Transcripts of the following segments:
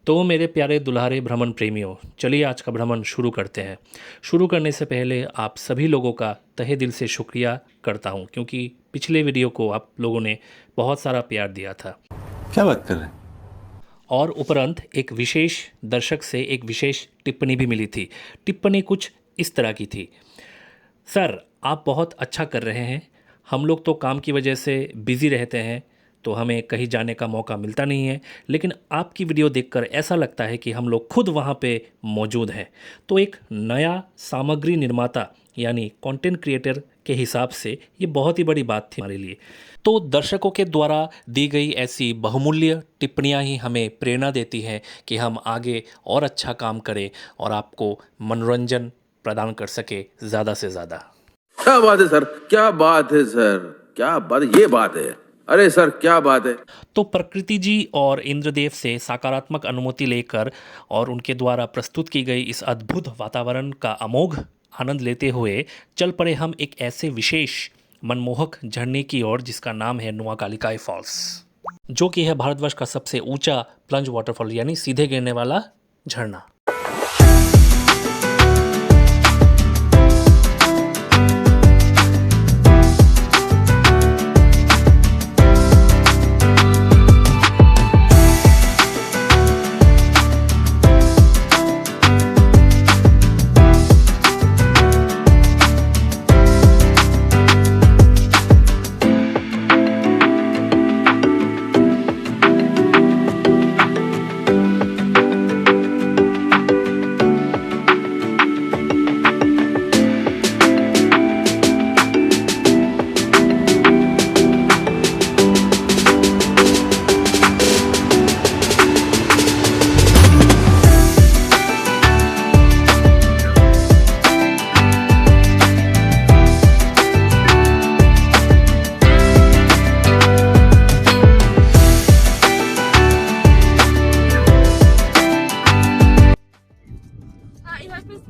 तो मेरे प्यारे दुल्हारे भ्रमण प्रेमियों, चलिए आज का भ्रमण शुरू करते हैं। शुरू करने से पहले आप सभी लोगों का तहे दिल से शुक्रिया करता हूं, क्योंकि पिछले वीडियो को आप लोगों ने बहुत सारा प्यार दिया था। क्या बात कर रहे हैं? और उपरंत एक विशेष दर्शक से एक विशेष टिप्पणी भी मिली थी। टिप्पणी कुछ इस तरह की थी: सर, आप बहुत अच्छा कर रहे हैं। हम लोग तो काम की वजह से बिज़ी रहते हैं, तो हमें कहीं जाने का मौका मिलता नहीं है, लेकिन आपकी वीडियो देखकर ऐसा लगता है कि हम लोग खुद वहाँ पे मौजूद हैं। तो एक नया सामग्री निर्माता यानी कंटेंट क्रिएटर के हिसाब से ये बहुत ही बड़ी बात थी हमारे लिए। तो दर्शकों के द्वारा दी गई ऐसी बहुमूल्य टिप्पणियाँ ही हमें प्रेरणा देती हैं कि हम आगे और अच्छा काम करें और आपको मनोरंजन प्रदान कर सके ज़्यादा से ज़्यादा। क्या बात है सर, क्या बात है सर, क्या बात, ये बात है। अरे सर, क्या बात है। तो प्रकृति जी और इंद्रदेव से सकारात्मक अनुमति लेकर और उनके द्वारा प्रस्तुत की गई इस अद्भुत वातावरण का अमोघ आनंद लेते हुए चल पड़े हम एक ऐसे विशेष मनमोहक झरने की ओर जिसका नाम है नुआकालिकाई फॉल्स, जो कि है भारतवर्ष का सबसे ऊंचा प्लंज वाटरफॉल यानी सीधे गिरने वाला झरना।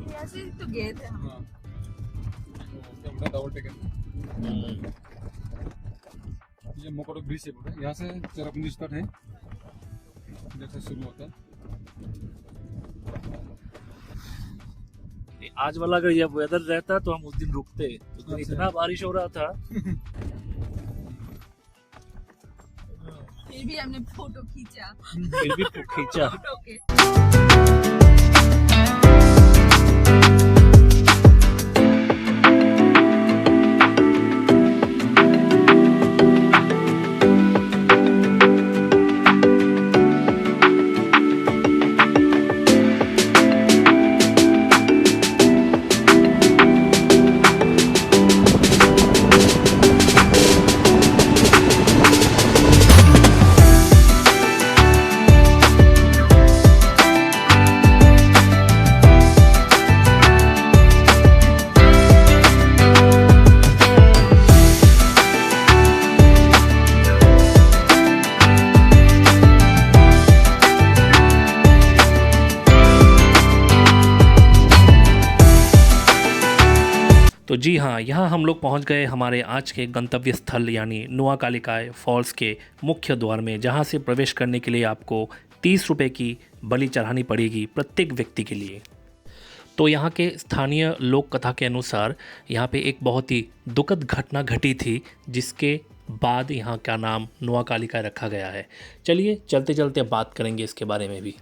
यहाँ से तो गए थे हम। ये मोकोटो ब्रिज से बोलते हैं, यहाँ से चेरापुंजी स्टार्ट है, जैसे शुरू होता है। आज वाला अगर ये वेदर रहता तो हम उस दिन रुकते, उस दिन इतना बारिश हो रहा था। फिर भी हमने फोटो खींचा। फोटो के। तो जी हाँ, यहाँ हम लोग पहुँच गए हमारे आज के गंतव्य स्थल यानी नुआकालिकाई फॉल्स के मुख्य द्वार में, जहाँ से प्रवेश करने के लिए आपको 30 रुपये की बलि चढ़ानी पड़ेगी प्रत्येक व्यक्ति के लिए। तो यहाँ के स्थानीय लोक कथा के अनुसार यहाँ पे एक बहुत ही दुखद घटना घटी थी, जिसके बाद यहाँ का नाम नुआकालिकाई रखा गया है। चलिए चलते चलते बात करेंगे इसके बारे में भी।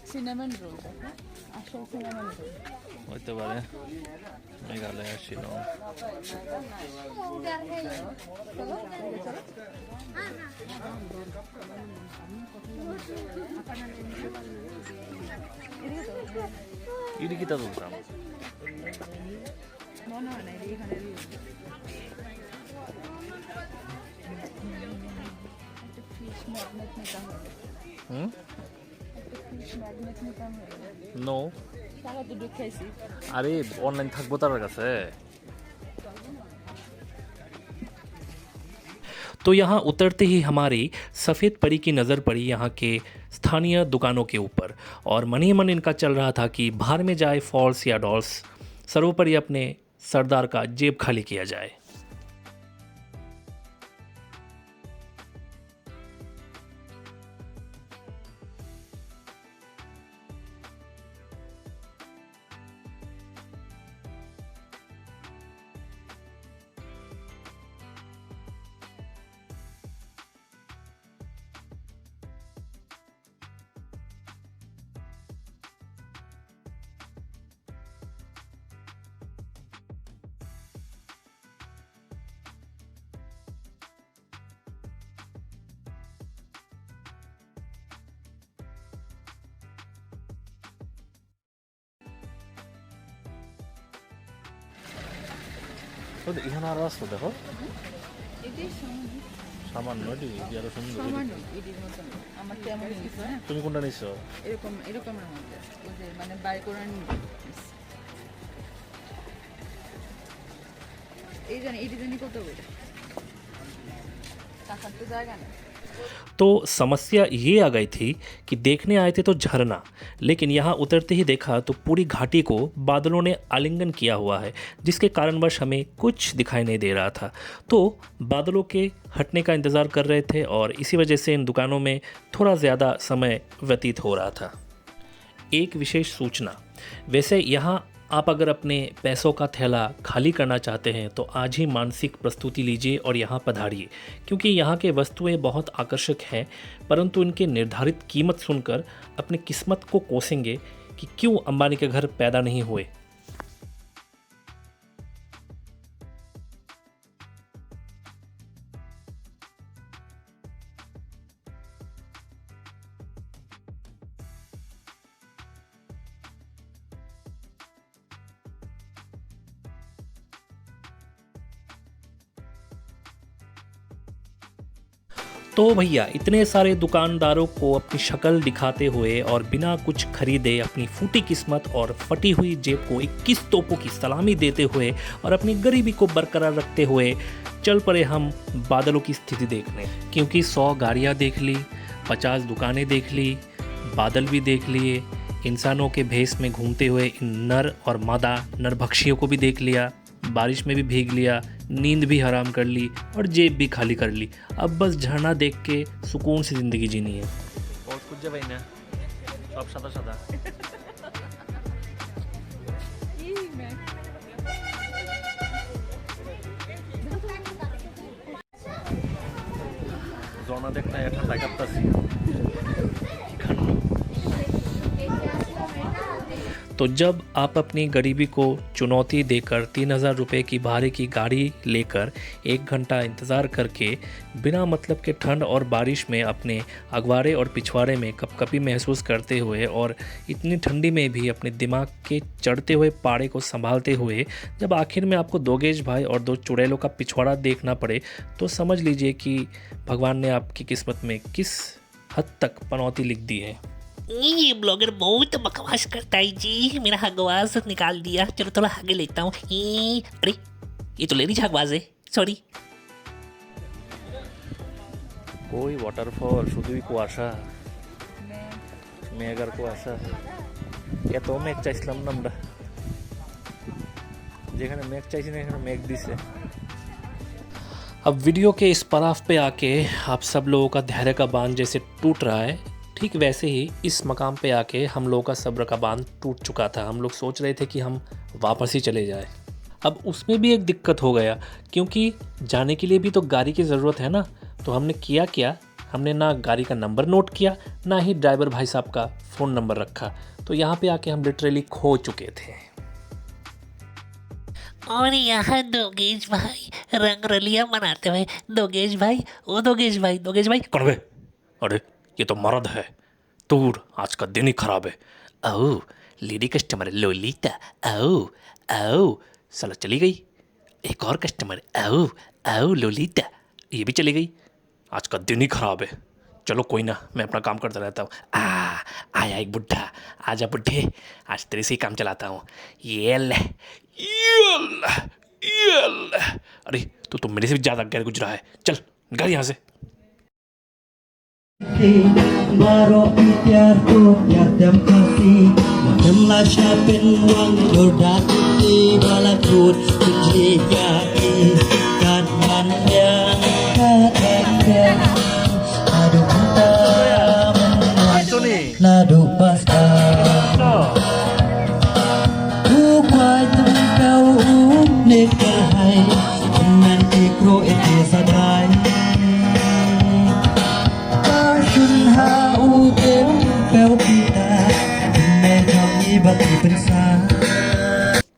सिनेमन रोल আসল সিনেমন রোল হতে পারে মেঘালয় শিলং। ইডিকিটা বলতাম মনে হয় না এখানে ফিশ ম্যাগনেট নিতে হবে। নো টাকা তো ঢুকাইছি। अरे ऑनलाइन থাকবো তার কাছে। तो यहाँ उतरते ही हमारी सफ़ेद परी की नज़र पड़ी यहाँ के स्थानीय दुकानों के ऊपर और मन ही मन इनका चल रहा था कि बाहर में जाए फॉल्स या डॉल्स, सर्वोपरि अपने सरदार का जेब खाली किया जाए। এখানে আরো আসতো দেখো এটাই সামান্য সামান্য আরো সুন্দর। সামান্য এটির মতন আমার কেমন হয়েছে হ্যাঁ তুমি কোনটা নিছো? এরকম এরকমের মধ্যে ওই যে মানে বাই করে এই জানি এটি জানি কত করে টাকার তো জায়গা নেই। तो समस्या ये आ गई थी कि देखने आए थे तो झरना, लेकिन यहाँ उतरते ही देखा तो पूरी घाटी को बादलों ने आलिंगन किया हुआ है, जिसके कारणवश हमें कुछ दिखाई नहीं दे रहा था। तो बादलों के हटने का इंतज़ार कर रहे थे और इसी वजह से इन दुकानों में थोड़ा ज़्यादा समय व्यतीत हो रहा था। एक विशेष सूचना, वैसे यहाँ आप अगर अपने पैसों का थैला खाली करना चाहते हैं तो आज ही मानसिक प्रस्तुति लीजिए और यहाँ पधारिए, क्योंकि यहाँ के वस्तुएं बहुत आकर्षक हैं, परंतु इनके निर्धारित कीमत सुनकर अपनी किस्मत को कोसेंगे कि क्यों अंबानी के घर पैदा नहीं हुए। तो भैया इतने सारे दुकानदारों को अपनी शक्ल दिखाते हुए और बिना कुछ खरीदे अपनी फूटी किस्मत और फटी हुई जेब को 21 तोपों की सलामी देते हुए और अपनी गरीबी को बरकरार रखते हुए चल पड़े हम बादलों की स्थिति देखने, क्योंकि 100 गाड़ियाँ देख ली, 50 दुकानें देख ली, बादल भी देख लिए, इंसानों के भेष में घूमते हुए इन नर और मादा नरभक्षियों को भी देख लिया, बारिश में भी भीग लिया, नींद भी हराम कर ली और जेब भी खाली कर ली। अब बस झरना देख के सुकून से ज़िंदगी जीनी है। और कुछ जब ना सब सादा सादा ঝর্ণা দেখতে একটা টাকা পাচ্ছি। तो जब आप अपनी गरीबी को चुनौती देकर 3000 रुपये की भाड़े की गाड़ी लेकर 1 घंटा इंतज़ार करके बिना मतलब के ठंड और बारिश में अपने अगवाड़े और पिछवाड़े में कपकपी महसूस करते हुए और इतनी ठंडी में भी अपने दिमाग के चढ़ते हुए पाड़े को संभालते हुए जब आखिर में आपको 2 गेज भाई और 2 चुड़ैलों का पिछवाड़ा देखना पड़े, तो समझ लीजिए कि भगवान ने आपकी किस्मत में किस हद तक पनौती लिख दी है। ये ब्लॉगर बहुत बकवास करता है जी, मेरा हगवास निकाल दिया। चलो थोड़ा आगे लेता हूँ। अरे ये तो लेडीज हगवास है, सॉरी। कोई वाटरफॉल শুধুই কুয়াশা, মেঘ আর কুয়াশা। এত মেঘ চাইছিলাম না আমরা, যেখানে মেঘ চাইছি না এখানে মেঘ দিছে। अब वीडियो के इस पड़ाव पे आके आप सब लोगों का धैर्य का बांध जैसे टूट रहा है, ठीक वैसे ही इस मकाम पे आके हम लोगों का सब्र का बांध टूट चुका था। हम लोग सोच रहे थे कि हम वापस ही चले जाए। अब उसमें भी एक दिक्कत हो गया, क्योंकि जाने के लिए भी तो गाड़ी की ज़रूरत है ना। तो हमने किया क्या, हमने ना गाड़ी का नंबर नोट किया, ना ही ड्राइवर भाई साहब का फ़ोन नंबर रखा। तो यहाँ पे आके हम लिटरली खो चुके थे। और यहाँ दोगेश भाई रंगरलिया मनाते हुए, दोगेश भाई, ओ दोगेश भाई, दोगेश भाई कौन बे? अरे ये तो मर्द है, दूर, आज का दिन ही खराब है। ओ लेडी कस्टमर लोलिता, ओ ओ साला चली गई। एक और कस्टमर, ओ ओ लोलिता, ये भी चली गई। आज का दिन ही खराब है। चलो कोई ना, मैं अपना काम करता रहता हूँ। आया एक बुढ़ा, आजा बुढ़े, आज तेरे से ही काम चलाता हूँ। ये ले, अरे तू तो मेरे से भी ज़्यादा गैर गुजरा है। चल निकल यहाँ से। Maro itiarku tiardam kasih Madam lasya penwang yodati balakut Kujigai Kadman yang kadang Adu hitam Nadu pasar Kukwai tengkau Nekel hai Dengan ikro eti sadai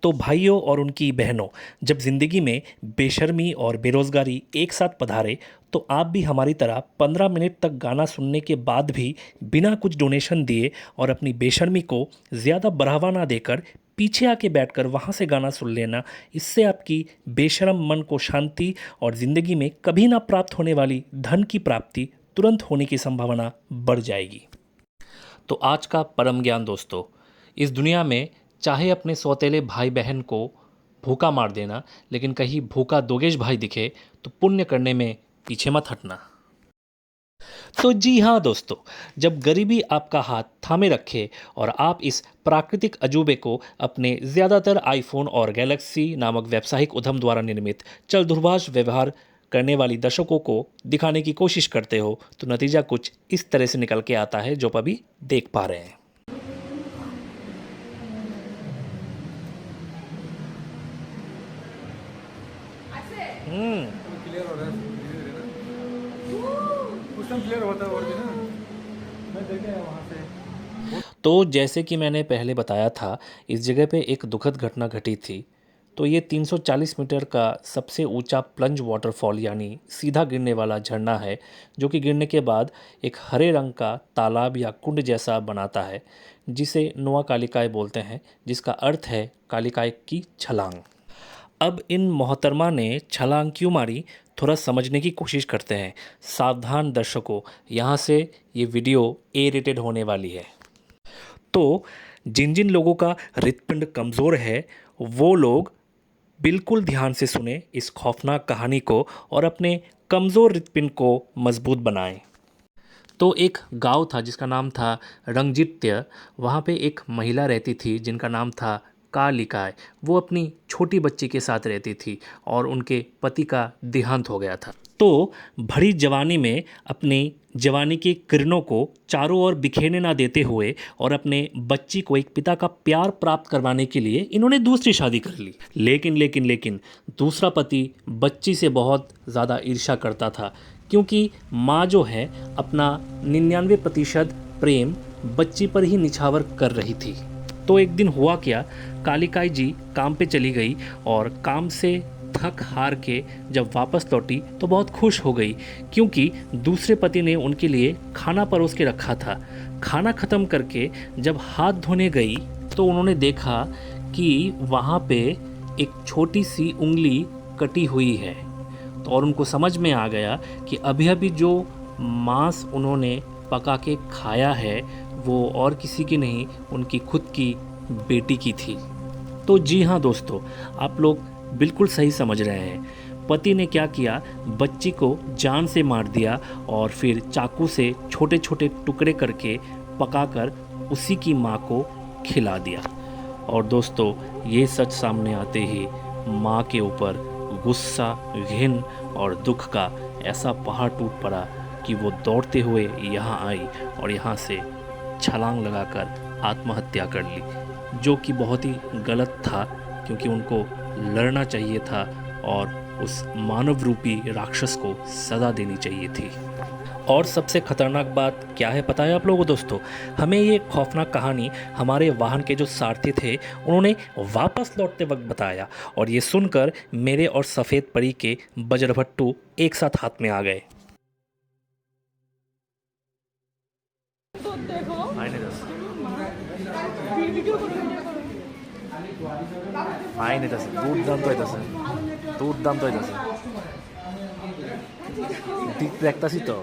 तो भाइयों और उनकी बहनों, जब ज़िंदगी में बेशर्मी और बेरोज़गारी एक साथ पधारे तो आप भी हमारी तरह 15 मिनट तक गाना सुनने के बाद भी बिना कुछ डोनेशन दिए और अपनी बेशर्मी को ज़्यादा बढ़ावा ना देकर पीछे आके बैठकर वहाँ से गाना सुन लेना। इससे आपकी बेशर्म मन को शांति और ज़िंदगी में कभी ना प्राप्त होने वाली धन की प्राप्ति तुरंत होने की संभावना बढ़ जाएगी। तो आज का परम ज्ञान दोस्तों, इस दुनिया में चाहे अपने सौतेले भाई बहन को भूखा मार देना, लेकिन कहीं भूखा दोगेश भाई दिखे तो पुण्य करने में पीछे मत हटना। तो जी हाँ दोस्तों, जब गरीबी आपका हाथ थामे रखे और आप इस प्राकृतिक अजूबे को अपने ज़्यादातर आईफोन और गैलेक्सी नामक व्यावसायिक उद्यम द्वारा निर्मित चल दूरभाष व्यवहार करने वाली दर्शकों को दिखाने की कोशिश करते हो तो नतीजा कुछ इस तरह से निकल के आता है जो आप अभी देख पा रहे हैं। क्लियर हो रहा है धीरे धीरे ना कुछ टाइम क्लियर होता है और भी ना मैं देखे वहाँ से। तो जैसे कि मैंने पहले बताया था, इस जगह पे एक दुखद घटना घटी थी। तो ये 340 मीटर का सबसे ऊंचा प्लंज वाटरफॉल यानी सीधा गिरने वाला झरना है, जो कि गिरने के बाद एक हरे रंग का तालाब या कुंड जैसा बनाता है, जिसे नोआ कालिकाय बोलते हैं, जिसका अर्थ है कालिकाय की छलांग। अब इन मोहतरमा ने छलांग क्यों मारी, थोड़ा समझने की कोशिश करते हैं। सावधान दर्शकों, यहाँ से ये वीडियो ए रेटेड होने वाली है। तो जिन जिन लोगों का हृदपिंड कमज़ोर है वो लोग बिल्कुल ध्यान से सुने इस खौफनाक कहानी को और अपने कमज़ोर हृदपिंड को मजबूत बनाएं। तो एक गांव था जिसका नाम था रंगजित्य। वहाँ पे एक महिला रहती थी जिनका नाम था कालिकाय। वो अपनी छोटी बच्ची के साथ रहती थी और उनके पति का देहांत हो गया था। तो भरी जवानी में अपनी जवानी की किरणों को चारों ओर बिखेरने ना देते हुए और अपने बच्ची को एक पिता का प्यार प्राप्त करवाने के लिए इन्होंने दूसरी शादी कर ली। लेकिन दूसरा पति बच्ची से बहुत ज़्यादा ईर्ष्या करता था, क्योंकि माँ जो है अपना 99% प्रेम बच्ची पर ही निछावर कर रही थी। तो एक दिन हुआ क्या, कालिकाई जी काम पे चली गई और काम से थक हार के जब वापस लौटी तो बहुत खुश हो गई, क्योंकि दूसरे पति ने उनके लिए खाना परोस के रखा था। खाना ख़त्म करके जब हाथ धोने गई तो उन्होंने देखा कि वहाँ पे एक छोटी सी उंगली कटी हुई है। तो और उनको समझ में आ गया कि अभी अभी जो मांस उन्होंने पका के खाया है वो और किसी की नहीं, उनकी खुद की बेटी की थी। तो जी हाँ दोस्तों, आप लोग बिल्कुल सही समझ रहे हैं। पति ने क्या किया, बच्ची को जान से मार दिया और फिर चाकू से छोटे छोटे टुकड़े करके पकाकर उसी की माँ को खिला दिया। और दोस्तों, ये सच सामने आते ही माँ के ऊपर गुस्सा, घिन और दुख का ऐसा पहाड़ टूट पड़ा कि वो दौड़ते हुए यहाँ आई और यहाँ से छलांग लगाकर आत्महत्या कर ली, जो कि बहुत ही गलत था, क्योंकि उनको लड़ना चाहिए था और उस मानव रूपी राक्षस को सज़ा देनी चाहिए थी। और सबसे खतरनाक बात क्या है पता है आप लोगों को दोस्तों? हमें ये खौफनाक कहानी हमारे वाहन के जो सारथी थे उन्होंने वापस लौटते वक्त बताया, और ये सुनकर मेरे और सफ़ेद परी के बजरभट्टू एक साथ हाथ में आ गए। দেখতাছি তো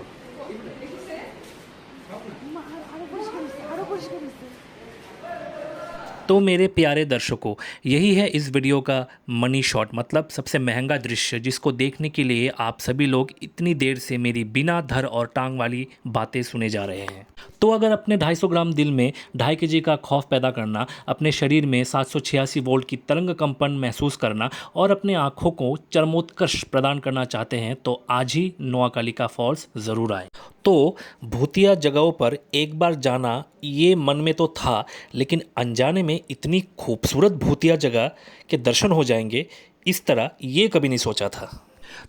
तो मेरे प्यारे दर्शकों, यही है इस वीडियो का मनी शॉट, मतलब सबसे महंगा दृश्य, जिसको देखने के लिए आप सभी लोग इतनी देर से मेरी बिना धर और टांग वाली बातें सुने जा रहे हैं। तो अगर अपने 250 ग्राम दिल में 2.5 केजी का खौफ पैदा करना, अपने शरीर में 786 वोल्ट की तरंग कंपन महसूस करना और अपने आँखों को चरमोत्कर्ष प्रदान करना चाहते हैं तो आज ही नोआकालिका फॉल्स ज़रूर आए। तो भूतिया जगहों पर एक बार जाना ये मन में तो था, लेकिन अनजाने में इतनी खूबसूरत भूतिया जगह के दर्शन हो जाएंगे इस तरह ये कभी नहीं सोचा था।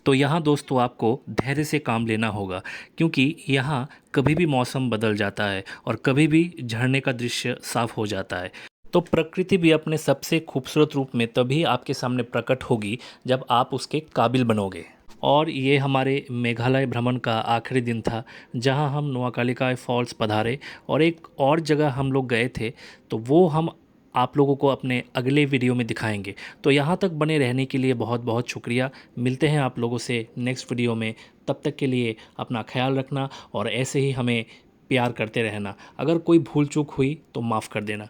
तो यहाँ दोस्तों आपको धैर्य से काम लेना होगा, क्योंकि यहाँ कभी भी मौसम बदल जाता है और कभी भी झरने का दृश्य साफ हो जाता है। तो प्रकृति भी अपने सबसे खूबसूरत रूप में तभी आपके सामने प्रकट होगी जब आप उसके काबिल बनोगे। और ये हमारे मेघालय भ्रमण का आखिरी दिन था, जहाँ हम नोआकालिका फॉल्स पधारे और एक और जगह हम लोग गए थे, तो वो हम आप लोगों को अपने अगले वीडियो में दिखाएंगे। तो यहाँ तक बने रहने के लिए बहुत बहुत शुक्रिया। मिलते हैं आप लोगों से नेक्स्ट वीडियो में। तब तक के लिए अपना ख्याल रखना और ऐसे ही हमें प्यार करते रहना। अगर कोई भूल चूक हुई तो माफ़ कर देना।